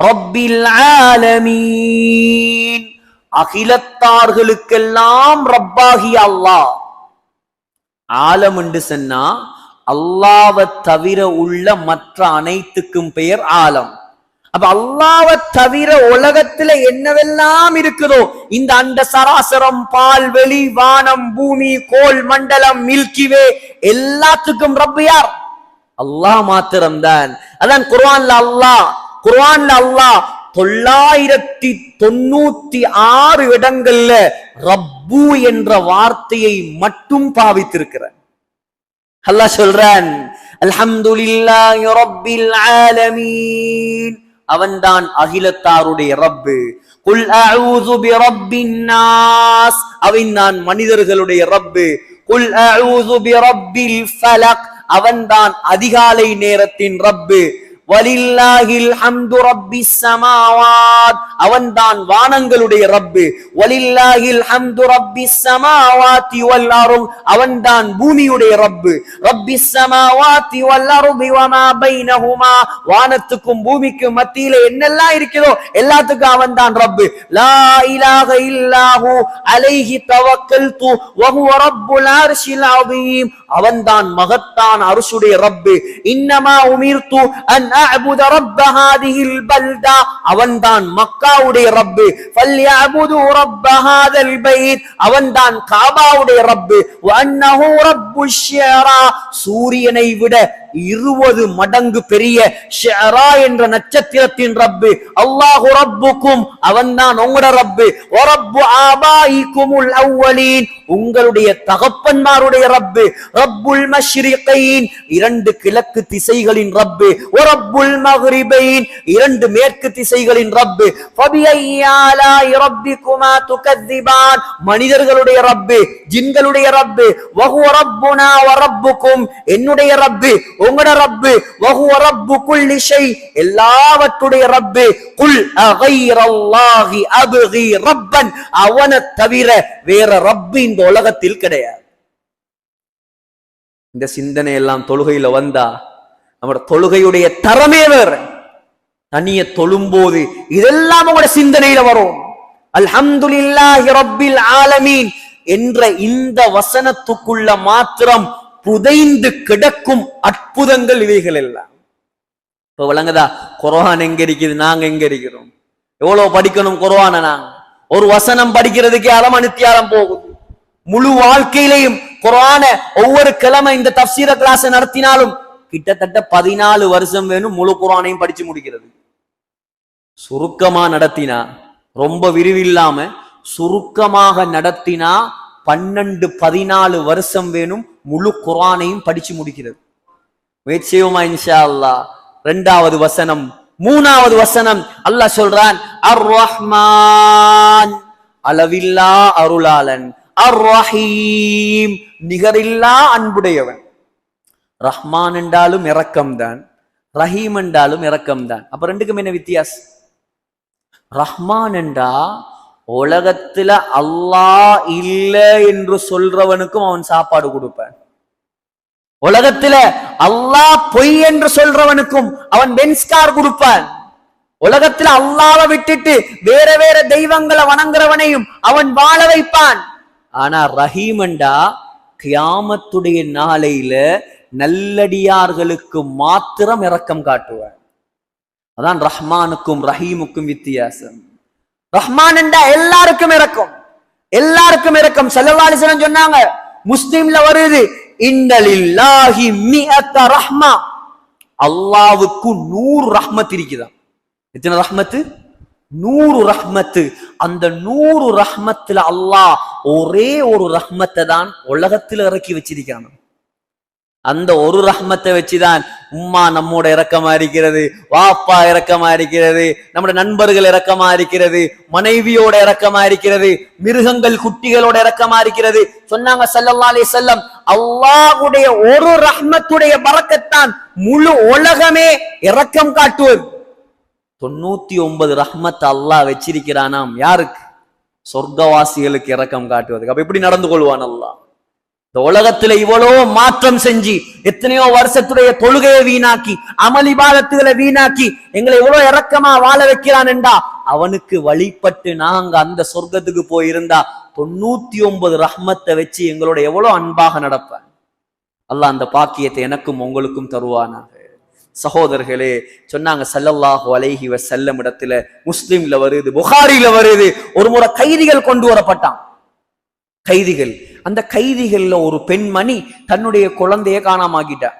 ரப்பில் ஆலமீன், அகிலத்தார்களுக்கெல்லாம் ரப்பாகிய அல்லாஹ். ஆலம் என்று சொன்னா அல்லாஹ்வை தவிர உள்ள மற்ற அனைத்துக்கும் பெயர் ஆலம். அப்ப அல்லாஹ்வை தவிர உலகத்துல என்னவெல்லாம் இருக்குதோ, இந்த அண்ட சராசரம், பால்வெளி, வானம், பூமி, கோள் மண்டலம், மில்கிவே, எல்லாத்துக்கும் ரப்பு யார்? அல்லாஹ் மாத்திரம்தான். அதான் குர்ஆன்ல அல்லாஹ் 996 இடங்கள்ல ரப்பு என்ற வார்த்தையை மட்டும் பாவித்திருக்கிறார். அல்லாஹ் சொல்றான், அல்ஹம்துலில்லாஹி ரப்பில் ஆலமீன், அவன்தான் அகிலத்தாருடைய ரப்பு. குல் அஊது பிரப்பின் நாஸ், அவன் நான் மனிதர்களுடைய ரப்பு. குல் அஊது பிரப்பில் ஃபலக், அவன்தான் அதிகாலை நேரத்தின் ரப்பு. வலில்லாஹில் ஹம்து ரப்பிஸ் ஸமாவாத், அவன்தான் வானங்களுடைய ரப்பு. வலில்லாஹில் ஹம்து ரப்பிஸ் ஸமாவாதி வல் அர்த், அவன்தான் பூமியுடைய ரப்பு. ரப்பிஸ் ஸமாவாதி வல் அர்த் வமா பைனஹுமா, வானத்துக்கும் பூமிக்கும் மத்தியில என்னெல்லாம் இருக்கிறதோ எல்லாத்துக்கும் அவன்தான் ரப்பு. லா இலாஹ இல்லாஹு அலைஹி தவக்கல்து வஹுவ ரப்புல் அர்ஷில் அஸீம், அவன்தான் மகத்தான் அர்ஷுடைய ரப்பு. இன்னமா உமிர்து அன் அஅ்புத ரப்ப ஹாதிஹில் பல்தா, அவன்தான் மக்காவுடைய ரப்பு. ஃபல்யஅ்புது ரப்ப ஹாதல் பைத், அவன்தான் காபாவுடைய ரப்பு. வ அன்னஹு ரப்புஷ் ஷியரா, சூரியனை விட 20 மடங்கு பெரிய ஷியரா என்ற நட்சத்திரத்தின் ரப்பு. அல்லாஹு ரப்புக்கும், அவன்தான் உங்களோட ரப்பு. வ ரப்பு ஆபாயிக்குமுல் அவ்வலீன், உங்களுடைய தகப்பன்மாருடைய ரப்பு. ரப்புல் மஷ்ரிகைன், 2 கிழக்கு திசைகளின் ரப்பு. வ ரப்புல் மக்ரிபைன், 2 மேற்கு திசைகளின் ரப்பு. ஃபபிஐயி ஆலாஇ ரப்பிகுமா துகذிபான், மனிதர்களுடைய ரப்பு, ஜின்களுடைய ரப்பு. வஹுவ ரப்புனா வ ரப்புக்கும், என்னுடைய ரப்பு உங்களோட ரப்பு. வஹுவ ரப்பு குல்லி ஷை, எல்லாவற்றுடைய ரப்பு. குல் அகைரல்லாஹி அப்கி ரப்பன், அவனை தவிர வேற ரப்பு இந்த உலகத்தில் கிடையாது. இந்த சிந்தனை எல்லாம் தொழுகையில வந்தா நம்முடைய தொழுகையுடைய தரமே வேற. தனிய தொழும்போது இதெல்லாம் உங்களோட சிந்தனையில வரும். அல்ஹம்துலில்லாஹி ரப்பில் ஆலமீன் என்ற இந்த வசனத்துக்குள்ள மாத்திரம் புதைந்து கிடக்கும் அற்புதங்கள் இவைகள் எல்லாம். இப்ப விளங்குதா? குர்ஆன் எங்க இருக்குது, நாங்க எங்க இருக்கிறோம்? எவ்வளவு படிக்கணும் குர்ஆன? நாங்க ஒரு வசனம் படிக்கிறதுக்கே அலமணித்தியாலம் போகுது. முழு வாழ்க்கையிலையும் குர்ஆன ஒவ்வொரு கிழமை இந்த தஃப்சீர கிளாஸ் நடத்தினாலும் கிட்டத்தட்ட 14 வருஷம் வேணும் முழு குர்ஆனையும் படிச்சு முடிக்கிறது. சுருக்கமா நடத்தினா, ரொம்ப விரிவில்லாம சுருக்கமாக நடத்தினா 12-14 வருஷம் வேணும் முழு குர்ஆனையும் படிச்சு முடிக்கிறது. முயற்சி செய்வோமா இன்ஷா அல்லாஹ்? 2வது வசனம், 3வது வசனம் அல்லாஹ் சொல்றான், அர் ரஹ்மான், அளவில்லா அருளாளன். அர் ரஹீம், நிகரில்லா அன்புடையவன். ரஹ்மான் என்றாலும் இரக்கம்தான், ரஹீம் என்றாலும் இரக்கம்தான். அப்ப ரெண்டுக்கும் என்ன வித்தியாசம்? ரஹ்மான் என்றா உலகத்துல அல்லாஹ் இல்ல என்று சொல்றவனுக்கும் அவன் சாப்பாடு கொடுப்பான். உலகத்துல அல்லாஹ் பொய் என்று சொல்றவனுக்கும் அவன் பென்ஸ்கார் கொடுப்பான். உலகத்துல அல்லாஹ்வை விட்டுட்டு வேற வேற தெய்வங்களை வணங்குறவனையும் அவன் வாழ வைப்பான். ஆனா ரஹீமண்டா கியாமத்துடைய நாளையில நல்லடியார்களுக்கு மாத்திரம் இரக்கம் காட்டுவான். அதான் ரஹ்மானுக்கும் ரஹீமுக்கும் வித்தியாசம். ரஹ்மான் என்றா எல்லாருக்கும் இரக்கம், எல்லாருக்கும் இரக்கம். ஸல்லல்லாஹு அலைஹி வஸல்லம் சொன்னாங்க, முஸ்லிம்ல வருது, இன்னலில்லாஹி மிஅத ரஹ்மா, அல்லாஹ்வுக்கு 100 ரஹ்மத் இருக்குதாம். எத்தனை ரஹ்மத்து? 100 ரஹ்மத்து. அந்த 100 ரஹ்மத்துல அல்லாஹ் ஒரே ஒரு ரஹ்மத்தை தான் உலகத்துல இறக்கி வச்சிருக்கான். அந்த ஒரு ரஹ்மத்தை வச்சுதான் உம்மா நம்மோட இரக்கமா இருக்கிறது, வாப்பா இரக்கமா இருக்கிறது, நம்முடைய நண்பர்கள் இரக்கமா இருக்கிறது, மனைவியோட இரக்கமா இருக்கிறது, மிருகங்கள் குட்டிகளோட இரக்கமா இருக்கிறது. சொன்னாங்க ஸல்லல்லாஹு அலைஹி வஸல்லம், அல்லாஹ்வுடைய ஒரு ரஹ்மத்துடைய பரக்கத்தான் முழு உலகமே இரக்கம் காட்டுவது. 99 ரஹ்மத் அல்லாஹ் வச்சிருக்கிறானாம். யாருக்கு? சொர்க்கவாசிகளுக்கு இரக்கம் காட்டுவதுக்கு. அப்ப எப்படி நடந்து கொள்வான் அல்லாஹ்? இந்த உலகத்துல இவ்வளவு மாற்றம் செஞ்சு எத்தனையோ வருஷத்துடைய தொழுகையை வீணாக்கி அமல் இபாதத்துகளை வீணாக்கி எங்களை இவ்வளவு இரக்கமா வாழ வைக்கிறான் என்றா அவனுக்கு வழிபட்டு நாங்க அந்த சொர்க்கத்துக்கு போயிருந்தா 99 ரஹ்மத்தை வச்சு எங்களோட எவ்வளவு அன்பாக நடப்பேன். அல்லாஹ் அந்த பாக்கியத்தை எனக்கும் உங்களுக்கும் தருவானாக. சகோதரர்களே, சொன்னாங்க ஸல்லல்லாஹு அலைஹி வஸல்லம் இடத்துல, முஸ்லிம்ல வருது, புகாரில வருது, ஒரு முறை கைதிகள் கொண்டு வரப்பட்டான். கைதிகள், அந்த கைதிகள்ல ஒரு பெண்மணி தன்னுடைய குழந்தைய காணாமாக்கிட்டா.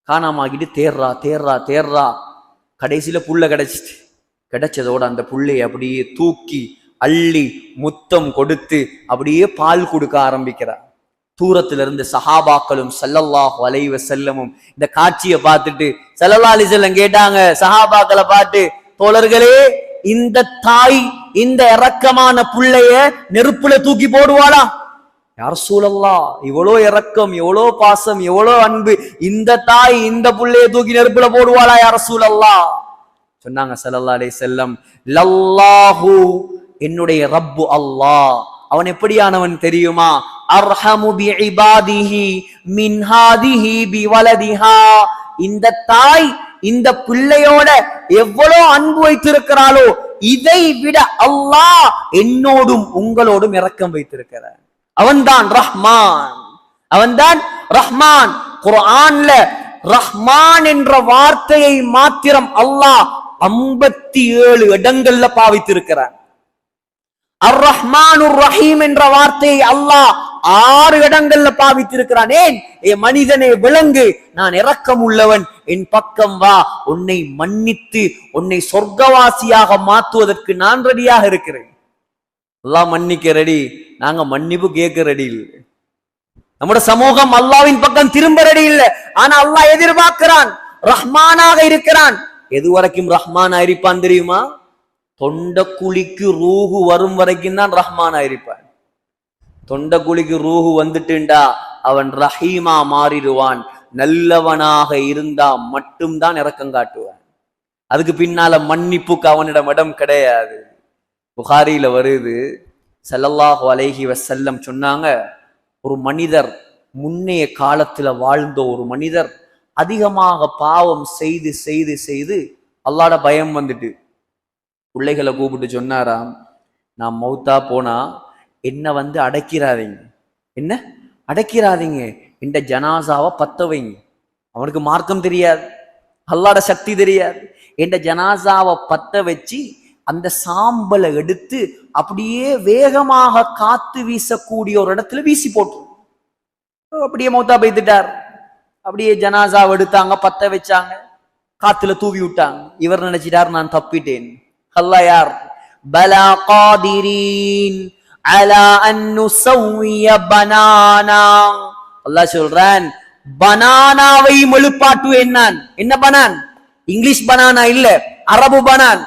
காணாமாக்கிட்டு தேர்றா தேர்றா தேர்றா, கடைசியில புள்ள கிடைச்சிட்டு, கிடைச்சதோட அந்த புள்ளைய அப்படியே தூக்கி அள்ளி முத்தம் கொடுத்து அப்படியே பால் கொடுக்க ஆரம்பிக்கிறார். தூரத்துல இருந்து சஹாபாக்களும் ஸல்லல்லாஹு அலைஹி வஸல்லமும் இந்த காட்சியை பார்த்துட்டு ஸல்லல்லாஹு அலைஹி வஸல்லம் கேட்டாங்க சஹாபாக்களை பார்த்து, தோழர்களே, இந்த தாய் இந்த இரக்கமான புள்ளைய நெருப்புல தூக்கி போடுவாளா? யா ரசூலல்லாஹ், இவ்வளோ இரக்கம், எவ்வளோ பாசம், எவ்வளோ அன்பு, இந்த தாய் இந்த புள்ளைய தூக்கி நெருப்புல போடுவாளா யா ரசூலல்லாஹ்? சொன்னாங்க ஸல்லல்லாஹு அலைஹி வஸல்லம், லல்லாஹு, என்னுடைய ரப்பு அல்லாஹ், அவன் எப்படியானவன் தெரியுமா? அர்ஹமு பி இபாதிஹி மின் ஹாதிஹி பி வலதிஹா, இந்த தாய் இந்த பிள்ளையோட எவ்வளவு அன்பு வைத்திருக்கிறாளோ இதை விட அல்லாஹ் என்னோடும் உங்களோடும் இரக்கம் வைத்திருக்கிறார். அவன்தான் ரஹ்மான், அவன்தான் ரஹ்மான். குர்ஆன்ல ரஹ்மான் என்ற வார்த்தையை மாத்திரம் அல்லாஹ் 57 இடங்கள்ல பாவித்திருக்கிறார். அர் ரஹ்மானுர் ரஹீம் என்ற வார்த்தையை அல்லாஹ் 6 இடங்கள்ல பாவித்திருக்கிறான். ஏன்? ஏ மனிதனே விளங்கு, நான் இரக்கம் உள்ளவன், என் பக்கம் வா, உன்னை மன்னித்து உன்னை சொர்க்கவாசியாக மாற்றுவதற்கு நான் ரெடியாக இருக்கிறேன். அல்லாஹ் மன்னிக்க ரெடி, நாங்க மன்னிப்பு கேட்க ரெடி இல்லை. நம்முடைய சமூகம் அல்லாஹ்வின் பக்கம் திரும்ப ரெடி இல்லை. ஆனா அல்லாஹ் எதிர்பார்க்கிறான், ரஹ்மானாக இருக்கிறான். எது வரைக்கும் ரஹ்மானா இருப்பான் தெரியுமா? தொண்டக்குழிக்கு ரூஹு வரும் வரைக்கும் தான் ரஹ்மானா இருப்பான். தொண்டக்குழிக்கு ரூஹு வந்துட்டுண்டா அவன் ரஹீமா மாறிடுவான். நல்லவனாக இருந்தா மட்டும்தான் இரக்கம் காட்டுவான். அதுக்கு பின்னால மன்னிப்புக்கு அவனிடம் இடம் கிடையாது. புகாரியில வருது, ஸல்லல்லாஹு அலைஹி வஸல்லம் சொன்னாங்க, ஒரு மனிதர், முன்னைய காலத்துல வாழ்ந்த ஒரு மனிதர் அதிகமாக பாவம் செய்து செய்து செய்து அல்லாஹ்ட பயம் வந்துட்டு பிள்ளைகளை கூப்பிட்டு சொன்னாராம், நான் மௌத்தா போனா என்ன அடக்கிறாதீங்க, என்ன அடக்கிறாதீங்க, இந்த ஜனாசாவை பத்த வைங்க. அவனுக்கு மார்க்கம் தெரியாது, அல்லாஹ்ட சக்தி தெரியாது. இந்த ஜனாசாவை பத்த வச்சு அந்த சாம்பலை எடுத்து அப்படியே வேகமாக காத்து வீசக்கூடிய ஒரு இடத்துல வீசி போட்டு அப்படியே மௌத்தா போய்த்துட்டார். அப்படியே ஜனாசாவை எடுத்தாங்க, பத்த வச்சாங்க, காத்துல தூவி விட்டாங்க. இவர் நினைச்சிட்டார், நான் தப்பிட்டேன். அல்லாஹ் யார்? பலா காதிரீன் அலா அன் நுஸவ்விய பனானா. அல்லாஹ் சொல்றான், பனானாவை எழுப்பாட்டுவேன் நான். என்ன பனான்? இங்கிலீஷ் பனானா இல்ல, அரபு பனான்.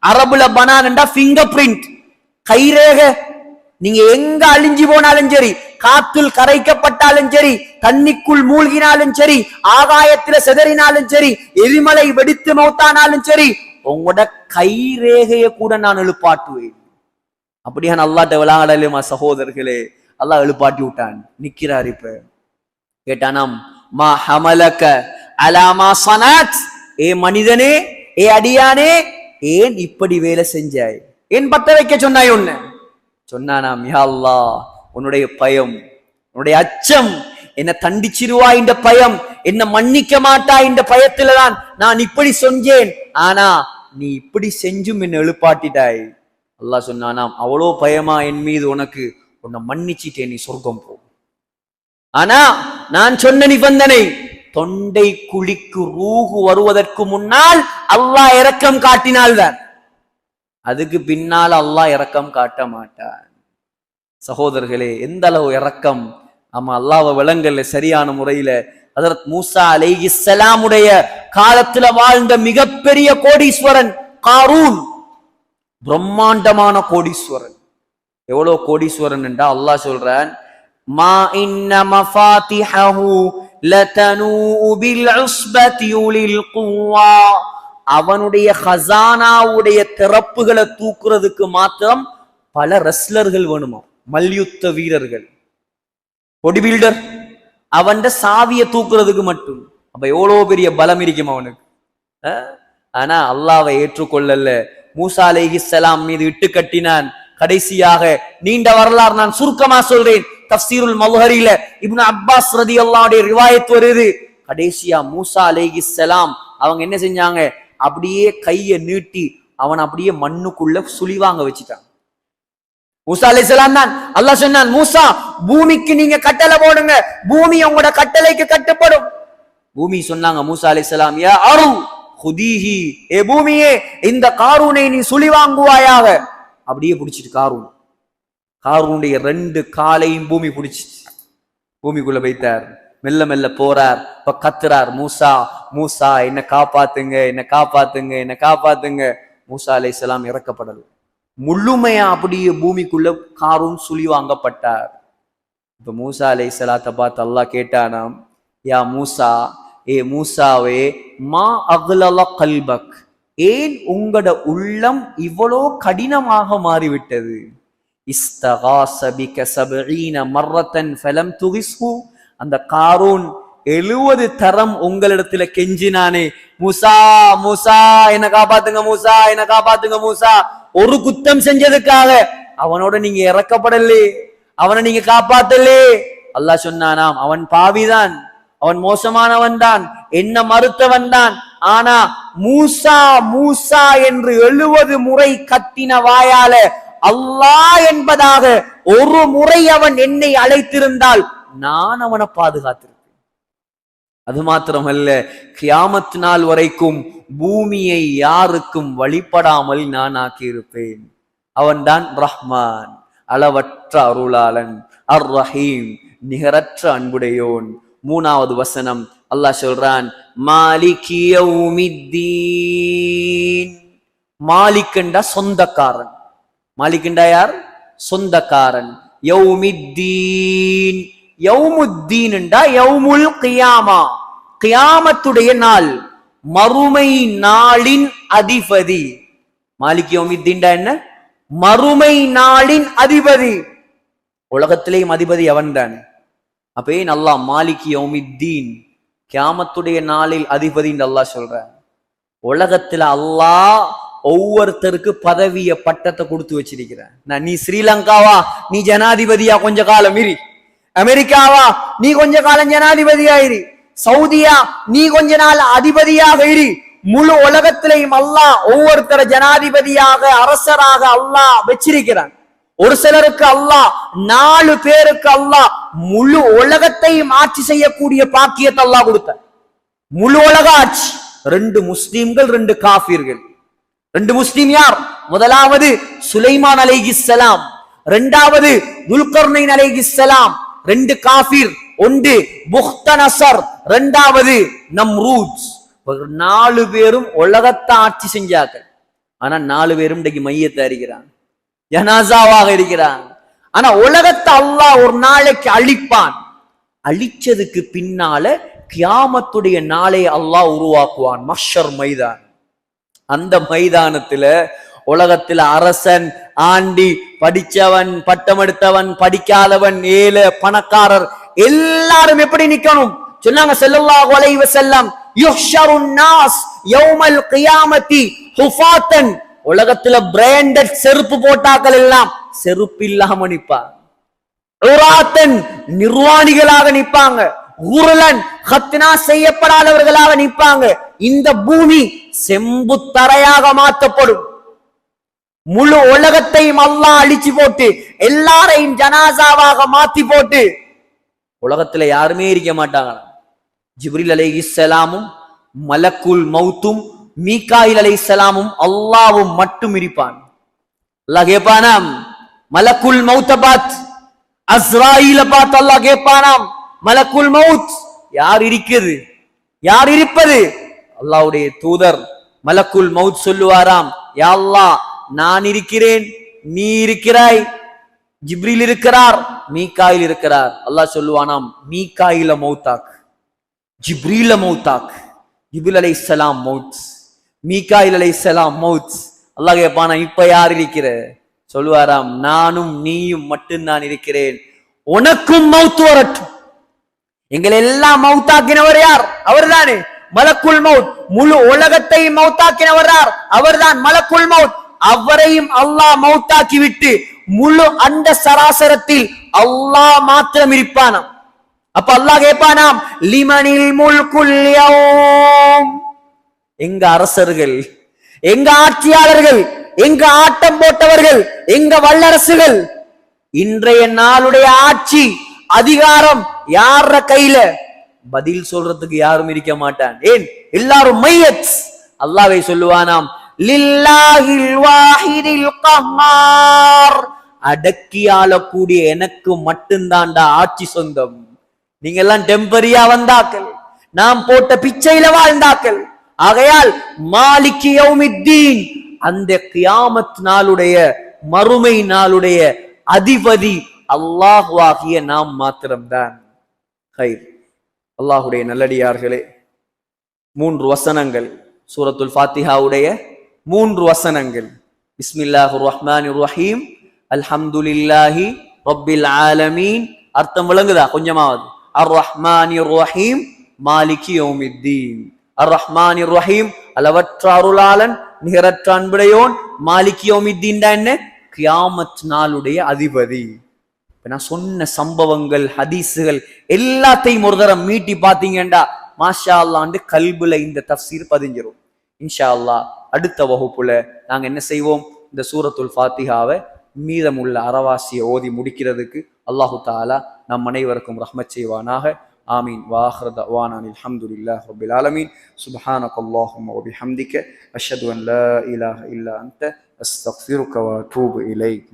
அரபுல பனான்டா ஃபிங்கர் பிரிண்ட், கைரேக. நீங்க எங்க அழிஞ்சு போனாலும் சரி, காத்துல் கரைக்கப்பட்டாலும் சரி, தண்ணிக்குள் மூழ்கினாலும் சரி, ஆகாயத்துல செதறினாலும் சரி, எரிமலை வெடித்து மௌத்தானாலும் சரி, உங்களோட கைரேகைய கூட நான் எழுப்பாட்டுவேன். அப்படியான அல்லாஹ்ட்ட விளையாடலுமா சகோதரர்களே? அல்லாஹ் எழுப்பாட்டி விட்டான். நிக்கிறார். இப்ப கேட்டானாம், மா ஹமலக அலா மா ஸனத், ஏ மனிதனே, ஏ அடியானே, ஏன் இப்படி வேலை செஞ்சாய்? ஏன் பத்த வைக்க சொன்னாய்? ஒண்ணு சொன்னானாம், யா அல்லாஹ், உன்னுடைய பயம், உன்னுடைய அச்சம், என்ன தண்டிச்சிருவா இந்த பயம், என்ன மன்னிக்க மாட்டா இந்த பயத்துலதான் நான் இப்படி செஞ்சேன். ஆனா நீ இப்படி செஞ்சும் என்ன எழுப்பாட்டிட்டாய். அல்லாஹ் சொன்னானாம், அவ்வளோ பயமா என் மீது உனக்கு? உன்னை மன்னிச்சிட்டேன், நீ சொர்க்கம் போ. ஆனா நான் சொன்ன நிபந்தனை, தொண்டை குழிக்கு ரூஹு வருவதற்கு முன்னால் அல்லாஹ் இரக்கம் காட்டினால்தான், அதுக்கு பின்னால் அல்லாஹ் இரக்கம் காட்ட மாட்டான். சகோதரர்களே, எந்த அளவு இரக்கம்! ஆமா, அல்லாஹ்வை விளங்கல்ல சரியான முறையில. ஹஜ்ரத் மூசா அலைஹிஸ்ஸலாமுடைய காலத்துல வாழ்ந்த மிகப்பெரிய கோடீஸ்வரன் காரூன், பிரம்மாண்டமான கோடீஸ்வரன். எவ்வளவு கோடீஸ்வரன் என்றா அல்லாஹ் சொல்றான், மா இன்ன மஃபாத்திஹு லதனூ பில் உஸ்பதி உலில் குவா. அவனுடைய ஹசானாவுடைய திறப்புகளை தூக்குறதுக்கு மாத்திரம் பல ரெஸ்லர்கள் வேணுமா, மல்யுத்த வீரர்கள், பொடி பில்டர். அவன் சாவிய தூக்குறதுக்கு மட்டும். அப்ப எவ்வளவு பெரிய பலம் இருக்கும் அவனுக்கு. ஆனா அல்லாஹ்வை ஏற்றுக்கொள்ளல. மூசா அலைஹிஸ்ஸலாம் மீது இட்டு கட்டினான். கடைசியாக நீண்ட வரலாறு நான் சுருக்கமா சொல்றேன். தஃப்சீருல் மல்ஹரில இப்னு அப்பாஸ் ரலியல்லாஹு அன்ஹு ரிவாயத் வருது. கடைசியா மூசா அலைஹிஸ்ஸலாம் அவங்க என்ன செஞ்சாங்க? அப்படியே கையை நீட்டி அவன் அப்படியே மண்ணுக்குள்ள சுழிவாங்க வச்சுட்டான். மூசா அலைஹிஸ்ஸலாம் தான் அல்லாஹ் சொன்னான், மூசா, பூமிக்கு நீங்க கட்டளை போடுங்க, பூமி உங்களோட கட்டளைக்கு கட்டுப்படும். பூமி சொன்னாங்க மூசா அலைஹிஸ்ஸலாம், யா அரு ஹுதீஹி, ஏ பூமியே, இந்த காரூனை நீ சுழிவாங்குவாயாக. அப்படியே பிடிச்சிட்டு காரூனுடைய 2 காலையும் பூமி பிடிச்சிச்சு. பூமிக்குள்ள வைத்தார். மெல்ல மெல்ல போறார். இப்ப கத்துறார், மூசா மூசா, என்ன காப்பாத்துங்க, என்ன காப்பாத்துங்க, என்ன காப்பாத்துங்க. மூசா அலைஹிஸ்ஸலாம் இறக்கப்படல. முழுமையா அப்படியே பூமிக்குள்ள காரூன் சுழி வாங்கப்பட்டார். இப்ப மூசா அலைஹிஸ்ஸலாத்தை பார்த்து அல்லாஹ் கேட்டானாம், யா மூசா, ஏ மூசாவே, மா அக்லல கல்பக், ஏன் உங்களோட உள்ளம் இவ்வளோ கடினமாக மாறிவிட்டது? இஸ்தகாஸ பிக 70 மர்ரத்தன் ஃபலம் துகிஸ்ஹு, அந்த காரூன் 70 தரம் உங்களிடத்துல கெஞ்சினானே, மூசா மூசா என்ன காப்பாத்துங்க, மூசா என்ன காப்பாத்துங்க மூசா. ஒரு குத்தம் செஞ்சதுக்காக அவனோட நீங்க இறக்கப்படலே, அவனை நீங்க காப்பாத்தலே. அல்லாஹ் சொன்னானாம், அவன் பாவிதான், அவன் மோசமானவன் தான், என்ன மறுத்தவன் தான். ஆனா மூசா மூசா என்று 70 முறை கத்தின வாயால அல்லாஹ் என்பதாக ஒரு முறை அவன் என்னை அழைத்திருந்தால் நான் அவனை பாதுகாத்திருப்பேன். அது மாத்திரமல்ல, கியாமத் நாள் வரைக்கும் பூமியை யாருக்கும் வழிபடாமல் நான் ஆக்கியிருப்பேன். அவன்தான் ரஹ்மான், அளவற்ற அருளாளன், அர் ரஹீம், நிகரற்ற அன்புடையோன். 3வது வசனம் அல்லாஹ் சொல்றான், மாலிகி யௌமித்தீன். மாலிகண்டா சொந்தக்காரன். மாலிகண்டா யார்? சொந்தக்காரன். யௌமித்தீன், யௌமுத்தீன்டா யௌமுல் கியாமா, கியாமத்துடைய நாள், மறுமை நாளின் அதிபதி. மாலிக் யௌமித்தீன்டா என்ன? மறுமை நாளின் அதிபதி. உலகத்திலேயும் அதிபதி அவன் தானே. அப்ப ஏன் அல்லாஹ் மாலிக் யௌமித்தீன், கியாமத்துடைய நாளில் அதிபதி அல்லாஹ் சொல்றான்? உலகத்துல அல்லாஹ் ஒவ்வொருத்தருக்கு பதவிய பட்டத்தை கொடுத்து வச்சிருக்கிறான். நீ ஸ்ரீலங்காவா, நீ ஜனாதிபதியா கொஞ்ச காலம் இரு. அமெரிக்காவா, நீ கொஞ்ச காலம் ஜனாதிபதியா இரு. சவுதியா, நீ கொஞ்ச நாள் அதிபதியாக இரு. முழு உலகத்திலையும் அல்லாஹ் ஒவ்வொருத்தர ஜனாதிபதியாக, அரசராக அல்லாஹ் வச்சிருக்கிறான். ஒரு சிலருக்கு அல்லாஹ், 4 பேருக்கு அல்லாஹ் முழு உலகத்தையும் ஆட்சி செய்யக்கூடிய பாக்கியத்தை அல்லாஹ் கொடுத்த. முழு உலக ஆட்சி. 2 முஸ்லிம்கள், 2 காஃபிர்கள். 2 முஸ்லிம் யார்? முதலாவது சுலைமான் அலைஹிஸ்ஸலாம், 2வது துல்கர்னைன் அலைஹிஸ்ஸலாம். 2 காஃபிர், 1 புக்தனசர், 2வது நம்ரூத். 4 பேரும் உலகத்தை ஆட்சி செஞ்சாங்க. ஆனா 4 பேரும் இன்றைக்கு மையத்தை அறிகிறான், ஜனாசாவாக இருக்கிறான். ஆனா உலகத்தை அல்லாஹ் ஒரு நாளைக்கு அழிப்பான். அழிச்சதுக்கு பின்னால கியாமத்துடைய நாளை அல்லாஹ் உருவாக்குவான், மஹ்ஷர் மைதான். அந்த மைதானத்துல உலகத்துல அரசன், ஆண்டி, படிச்சவன், பட்டமெடுத்தவன், படிக்காதவன், ஏழை, பணக்காரர் எல்லாரும் எப்படி நிக்கணும் சொன்னாங்க ஸல்லல்லாஹு அலைஹி வஸல்லம், யுஹ்ஷருன் நாஸ் யௌமல் கியாமத்தி ஹுஃபாத்தன். உலகத்துல பிராண்டட் செருப்பு போட்டாக்கள் எல்லாம் செருப்பு இல்லாம நிப்பாங்க. உராத்தன், நிர்வாணிகளாக நிப்பாங்க. உருளன், ஹத்னா செய்யப்படாதவர்களாக நிப்பாங்க. இந்த பூமி செம்பு தரையாக மாற்றப்படும். முழு உலகத்தையும் அல்லாஹ் அழிச்சு போட்டு எல்லாரையும் ஜனாசாவாக மாத்தி போட்டு உலகத்துல யாருமே இருக்க மாட்டாங்க. ஜிப்ரீல் அலைஹிஸ்ஸலாமும் மலக்குல் மௌத்தும் மீகாயில் அலைஹிஸ்ஸலாமும் அல்லாஹ்வும் மட்டும் இருப்பான். அல்லாஹ் கேட்பானாம், மலக்குல் மௌத்த பாத், அஸ்ராயீல பார்த்து அல்லாஹ் கேட்பானாம், மலக்குல் மௌத் யார் இருக்குது, யார் இருப்பது? அல்லாஹ்வுடைய தூதர் மலக்குல் மௌத் சொல்லுவாராம், யா அல்லாஹ், நான் இருக்கிறேன், நீ இருக்கிறாய், ஜிப்ரீல் இருக்கிறார், மீகாயில் இருக்கிறார். அல்லாஹ் சொல்லுவானாம், மீகாயில மௌத்தாக், ஜிப்ரீல மௌத்தாக். ஜிப்ரீல் அலைஹிஸ்ஸலாம் மௌத், மீகாயில் அலைஹிஸ்ஸலாம் மௌத். அல்லாஹ் கேட்பானா, இப்ப யார் இருக்கிற? சொல்லுவாராம், நானும் நீயும் மட்டும்தான் இருக்கிறேன், உனக்கும் மௌத் வரட்டும். எங்களை எல்லாம் மௌத்தாக்கினவர் யார்? அவர்தானே மலக்குல் மௌத். முழு உலகத்தை மௌத்தாக்கினவர் யார்? அவர்தான் மலக்குல் மௌத். அவரையும் அல்லாஹ் மௌத்தாக்கி விட்டு முழு அண்ட சராசரத்தில் அல்லாஹ் மாத்திரம் இருப்பானாம். அப்ப அல்லாஹ் கேட்பானாம், லிமனில் முல்குல் யௌம். எங்க அரசர்கள், எங்க ஆட்சியாளர்கள், எங்க ஆட்டம் போட்டவர்கள், எங்க வல்லரசுகள்? இன்றைய நாளுடைய ஆட்சி அதிகாரம் யார கையில? பதில் சொல்றதுக்கு யாரும் இருக்க மாட்டான். ஏன்? எல்லாரும் மையத். அல்லாஹ்வை சொல்லுவானாம், லில்லாஹில் வாஹிதில் கஹ்ஹார். அடக்கி ஆளக்கூடிய எனக்கு மட்டும்தான்டா ஆட்சி சொந்தம். நீங்க எல்லாம் டெம்பரியா வந்தாக்கள், நாம் போட்ட பிச்சையில வாழ்ந்தாக்கள். ஆகையால் மாலிகி யௌமித்தீன், அந்த கியாமத் நாளுடைய, மறுமை நாளுடைய அதிபதி அல்லாஹ்வாகிய நாம் மாத்திரம்தான். ஹைர். அல்லாஹுடைய நல்லடியார்களே, 3 வசனங்கள் சூரத்துல் ஃபாத்திஹாவுடைய 3 வசனங்கள். பிஸ்மில்லாஹிர் ரஹ்மானிர் ரஹீம், அல்ஹம்துலில்லாஹி ரப்பில் ஆலமீன். அர்த்தம் விளங்குதா கொஞ்சமாவது? அர் ரஹ்மானிர் ரஹீம் மாலிகி யௌமித்தீன். அர் ரஹ்மானிர் ரஹீம் அளவற்ற அருளாளன் நிகரற்ற அன்புடையோன். மாலிகி யௌமித்தீன் என்ன? கியாமத் நாளுடைய அதிபதி. நான் சொன்ன சம்பவங்கள் ஹதீஸுகள் எல்லாத்தையும் ஒரு தரம் மீட்டி பாத்தீங்கண்டா மாஷா அல்லாண்டு கல்புல இந்த தஃப்சீர் பதிஞ்சிரும். இன்ஷா அல்லாஹ் அடுத்த வகுப்புல நாங்க என்ன செய்வோம்? இந்த சூரத்துல் ஃபாத்திஹாவை மீதமுள்ள அறவாசியை ஓதி முடிக்கிறதுக்கு அல்லாஹு தஆலா நம் அனைவருக்கும் ரஹ்மத் செய்வானாக. ஆமீன். வாஹிரு தஅவானா அல்ஹம்துலில்லாஹி ரப்பில் ஆலமீன். சுப்ஹானக்கல்லாஹும்ம வ பிஹம்திக அஷ்ஹது அன் லா இலாஹா இல்லா அன்த அஸ்தக்ஃபிருக வ அத்தூபு இலைக்.